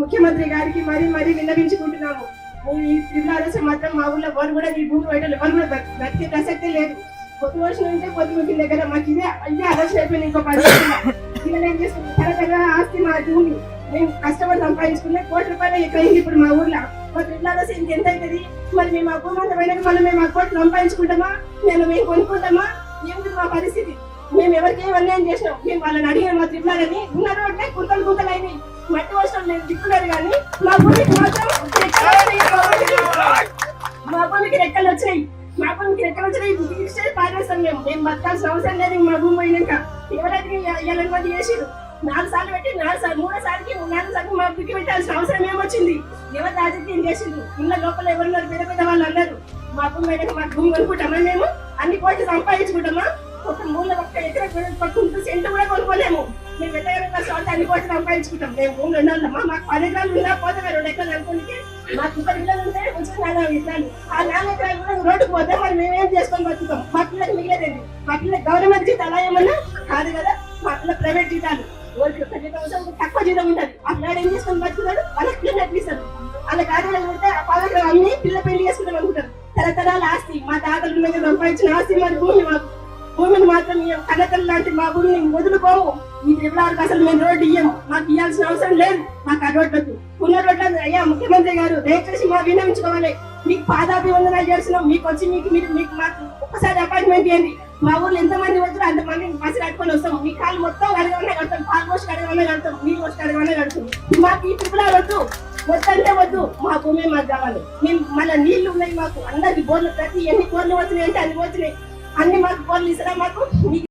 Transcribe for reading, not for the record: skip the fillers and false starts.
ముఖ్యమంత్రి గారికి మరీ మరీ విన్నవించుకుంటున్నాము. ఈ త్రిపుల మాత్రం మా ఊళ్ళో వారు కూడా ఈ భూమి బయటలు వారు కూడా బ్రతికే ప్రసక్తే లేదు. కొత్త వర్షం ఉంటే పొద్దుముఖిన దగ్గర మాకు ఇదే ఆలోచన అయిపోయింది. ఇంకో 10 ఏం చేస్తుంది తరతర ఆస్తి మా భూమి మేము కష్టపడి సంపాదించుకున్న ₹1,00,00,000 ఎక్కడైంది ఇప్పుడు మా ఊర్లో. మా త్రిపుల ఇంకెంత అవుతుంది? మరి మేము ఆ భూమి అంతా పోయినాక మళ్ళీ మేము ఆ కోట్లు సంపాదించుకుంటామా? మేము కొనుక్కుంటామా? ఏమిటి మా పరిస్థితి? మేము ఎవరికి ఏం అన్యాయం చేసినాం? మేము వాళ్ళని అడిగాం. మా త్రిపులని ఉన్న రోడ్లే గుంతలు అయినాయి. మట్టి వర్షం లేదు దిక్కున్నారు కానీ మా భూమికి మాత్రం మా భూమికి రెక్కలు వచ్చినాయి. మా భూమికి రెక్కలు వచ్చినాయి. పారేస్తాం మేము బతకాల్సిన అవసరం లేదు. మా భూమి పోయినాక ఎవరైతే ఇవ్వాలని మంది చేసారు. 4 సార్లు పెట్టి 4 సార్లు మా భూమికి పెట్టాల్సిన అవసరం ఏమొచ్చింది? ఎవరు రాజకీయం చేసింది? ఇళ్ళ లోపల ఎవరున్నారు? పెద్ద వాళ్ళు అన్నారు. మా భూమి పోయినాక మా భూమి కొనుక్కుంటామా? మేము అన్ని కోట్లు సంపాదించుకుంటామా? ఒక ఎకరం పట్టుకుంటూ సెంటు కూడా కొనుక్కోలేము. మేము ఎక్కడ అన్ని కోట్లు సంపాదించుకుంటాం. మేము భూములు ఉండాలమ్మా. మాకు 10 ఎకరాలు ఉన్నా పోతే 2 ఎకరాలు అనుకుంటే మాకు 10 పిల్లలు ఉంటే కొంచెం 4 ఎకరాలు. ఆ 4 ఎకరాలు కూడా రోడ్డుకు పోతే మరి మేమేం చేసుకొని బతుకుతాం? మా పిల్లలకు మిగిలేదండి. మా పిల్లలకు గవర్నమెంట్ జీతాలు ఏమన్నా కాదు కదా. మా పిల్లలు ప్రైవేట్ జీతాలు తక్కువ జీతం ఉంటుంది. ఆ పిల్లలు ఏం చేసుకొని బతుకుతాడు? వాళ్ళకి పిల్లలు ఎట్లిస్తారు? వాళ్ళ కార్యాలయం ఉంటే ఆ పదవి అన్ని పిల్ల పెళ్లి చేసుకుంటాం అనుకుంటారు. తరతరాల ఆస్తి మా తాతలు మీద సంపాదించిన ఆస్తి మరి భూమిని మాత్రం కన్నతల్లి లాంటి మా భూమిని వదులుకోము. ఈ త్రిపులకు అసలు మేము రోడ్డు ఇయ్యము. మాకు ఇవ్వాల్సిన అవసరం లేదు. మాకు ఆ రోడ్లకు ఉన్న రోడ్లు అయ్యా ముఖ్యమంత్రి గారు దయచేసి మా విన్నవించుకోవాలి. మీకు పాదాభివందనాలు చేస్తున్నాం. మీకు వచ్చి మీకు మాకు ఒక్కసారి అపాయింట్మెంట్ ఇవ్వండి. మా ఊర్లో ఎంతమంది వచ్చారో అంతమంది బస్సు కట్టుకొని వస్తాం. మీ కాళ్ళు మొత్తం అడగమనే కడతాం. పాలు పోసి అడగమనే కడతాం. నీళ్ళు పోసి అడగమనే కడతాం. మాకు ఈ త్రిపుల వద్దు. వద్దంటే వద్దు. మా భూమి మాకు కావాలి. మేము మళ్ళీ నీళ్లు ఉన్నాయి. మాకు అందరికి బోర్లు ప్రతి ఎన్ని బోర్లు వచ్చినాయి అంటే అన్ని వచ్చినాయి. అన్ని మాకు బోర్లు ఇస్తారా? మాకు